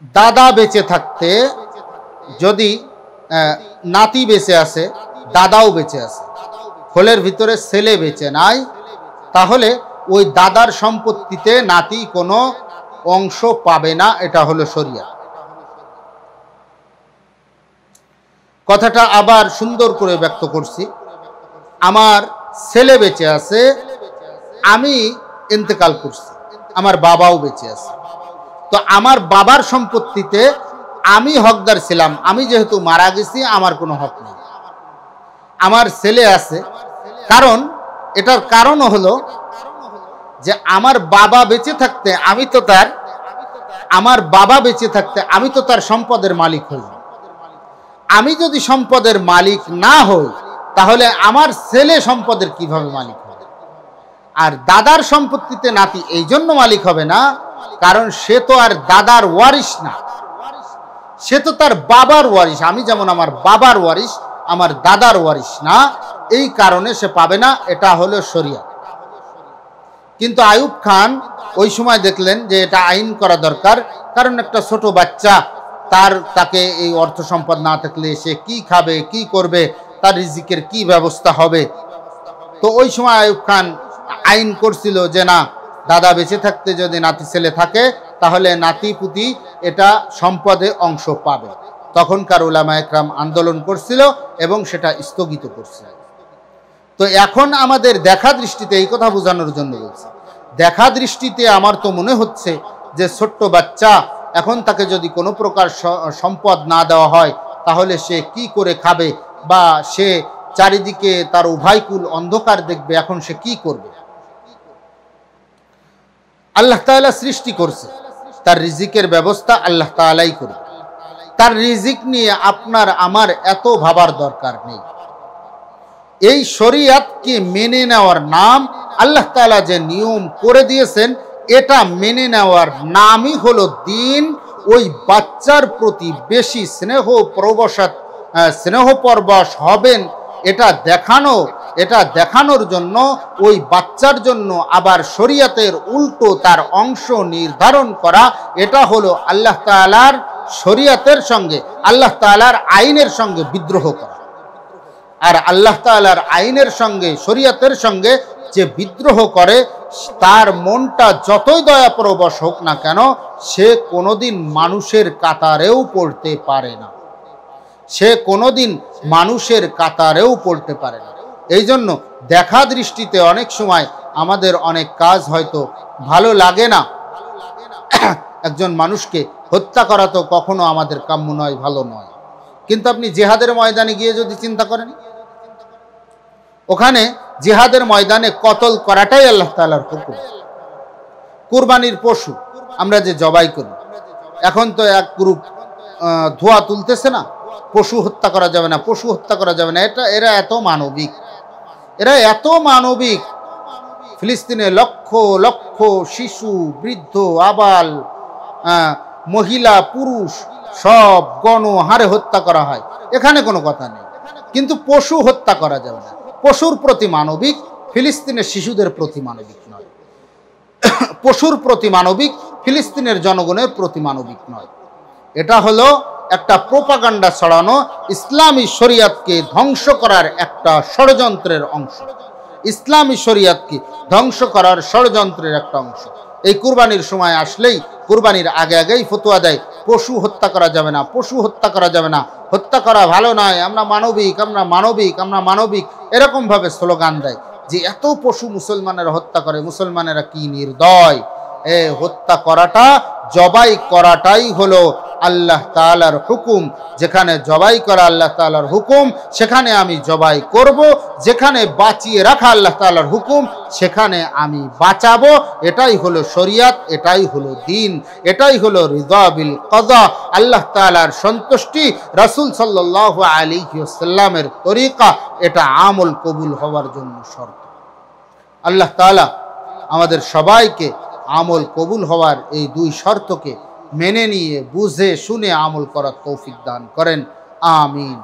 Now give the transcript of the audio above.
দাদা বেঁচে থাকতে যদি নাতি বেঁচে আছে, দাদাও বেঁচে আছে, খোলের ভিতরে ছেলে বেঁচে নাই, তাহলে ওই দাদার সম্পত্তিতে নাতি কোনো অংশ পাবে না। এটা হলো শরিয়াত। কথাটা আবার সুন্দর করে ব্যক্ত করছি। আমার ছেলে বেঁচে আছে, আমি ইন্তেকাল করছি, আমার বাবাও বেঁচে আছে, তো আমার বাবার সম্পত্তিতে আমি হকদার ছিলাম। আমি যেহেতু মারা গেছি, আমার কোনো হক নেই, আমার ছেলে আছে। কারণ এটার কারণ হলো যে আমার বাবা বেঁচে থাকতে আমি তো তার আমার বাবা বেঁচে থাকতে আমি তো তার সম্পদের মালিক হই। আমি যদি সম্পদের মালিক না হই, তাহলে আমার ছেলে সম্পদের কিভাবে মালিক হবে? আর দাদার সম্পত্তিতে নাতি এই জন্য মালিক হবে না, কারণ সে তো আর দাদার ওয়ারিশ না, সে তো তার বাবার ওয়ারিশ। আমি যেমন আমার বাবার ওয়ারিশ, আমার দাদার ওয়ারিশ না, এই কারণে সে পাবে না। এটা হলো শরিয়াত। কিন্তু আইয়ুব খান ওই সময় দেখলেন যে এটা আইন করা দরকার, কারণ একটা ছোট বাচ্চা, তাকে এই অর্থ সম্পদ না থাকলে সে কি খাবে, কি করবে, তার রিজিকের কি ব্যবস্থা হবে। তো ওই সময় আইয়ুব খান আইন করছিল যে না, দাদা বেঁচে থাকতে যদি নাতি ছেলে থাকে, তাহলে নাতি পুতি এটা সম্পদে অংশ পাবে। তখনকার উলামা একরাম আন্দোলন করছিল এবং সেটা স্থগিত করছিল। তো এখন আমাদের দেখা দৃষ্টিতে এই কথা বোঝানোর জন্য বলছি, দেখা দৃষ্টিতে আমার তো মনে হচ্ছে যে ছোট্ট বাচ্চা, এখন তাকে যদি কোনো প্রকার সম্পদ না দেওয়া হয়, তাহলে সে কি করে খাবে, বা সে চারিদিকে তার উভয়কুল অন্ধকার দেখবে, এখন সে কি করবে? আল্লাহ তাআলা সৃষ্টি করছে, তার রিজিকের ব্যবস্থা আল্লাহ তাআলাই করবে। তার রিজিক নিয়ে আপনার আমার এত ভাবার দরকার নেই। এই শরিয়াতকে মেনে নেওয়ার নাম, আল্লাহ তাআলা যে নিয়ম করে দিয়েছেন, এটা মেনে নেওয়ার নামই হলো দিন। ওই বাচ্চার প্রতি বেশি স্নেহ পরবশ হবেন, এটা দেখানোর জন্য, ওই বাচ্চার জন্য আবার শরিয়াতের উল্টো তার অংশ নির্ধারণ করা, এটা হলো আল্লাহ তাআলার শরিয়াতের সঙ্গে, আল্লাহ তাআলার আইনের সঙ্গে বিদ্রোহ করা। আর আল্লাহ তাআলার আইনের সঙ্গে, শরিয়াতের সঙ্গে যে বিদ্রোহ করে, তার মনটা যতই দয়াপরবশ হোক না কেন, সে কোনোদিন মানুষের কাতারেও পড়তে পারে না, সে কোনোদিন মানুষের কাতারেও পড়তে পারে না। এই জন্য দেখা দৃষ্টিতে অনেক সময় আমাদের অনেক কাজ হয়তো ভালো লাগে না। একজন মানুষকে হত্যা করা তো কখনো আমাদের কাম্য নয়, ভালো নয়। কিন্তু আপনি জিহাদের ময়দানে গিয়ে যদি চিন্তা করেন, ওখানে জিহাদের ময়দানে কতল করাটাই আল্লাহ তাআলার হুকুম। কুরবানির পশু আমরা যে জবাই করি, এখন তো এক গ্রুপ ধোয়া তুলতেছে না, পশু হত্যা করা যাবে না, পশু হত্যা করা যাবে না। এরা এত মানবিক। ফিলিস্তিনে লক্ষ লক্ষ শিশু, বৃদ্ধ, আবাল, মহিলা, পুরুষ সব গণহারে হত্যা করা হয়, এখানে কোনো কথা নেই। কিন্তু পশু হত্যা করা যাবে না। পশুর প্রতি মানবিক, ফিলিস্তিনের শিশুদের প্রতি মানবিক নয়। পশুর প্রতি মানবিক, ফিলিস্তিনের জনগণের প্রতি মানবিক নয়। এটা হলো একটা প্রোপাগান্ডা ছড়ানো, ইসলামী শরিয়াতকে ধ্বংস করার একটা ষড়যন্ত্রের অংশ, ইসলামী শরিয়াতকে ধ্বংস করার ষড়যন্ত্রের একটা অংশ। এই কুরবানির সময় আসলেই, কুরবানির আগেই ফতোয়া দেয়, পশু হত্যা করা যাবে না, পশু হত্যা করা যাবে না, হত্যা করা ভালো নয়, আমরা মানবিক, এরকমভাবে স্লোগান দেয়। যে এত পশু মুসলমানেরা হত্যা করে, মুসলমানেরা কি নির্দয়! হত্যা করাটা, জবাই করাটাই হলো আল্লাহ তাআলার হুকুম। যেখানে জবাই করা আল্লাহ তাআলার হুকুম, সেখানে আমি জবাই করব। যেখানে বাঁচিয়ে রাখা আল্লাহ তাআলার হুকুম, সেখানে আমি বাঁচাবো। এটাই হলো শরিয়াত, এটাই হলো দিন, এটাই হলো রিদা বিল কাযা, আল্লাহ তাআলার সন্তুষ্টি, রাসূল সাল্লাল্লাহু আলাইহি ওয়াসাল্লামের তরিকা। এটা আমল কবুল হওয়ার জন্য শর্ত। আল্লাহ তাআলা আমাদের সবাইকে আমল কবুল হওয়ার এই দুই শর্তকে মেনে নিয়ে, বুঝে শুনে আমল করার তৌফিক দান করেন। আমিন।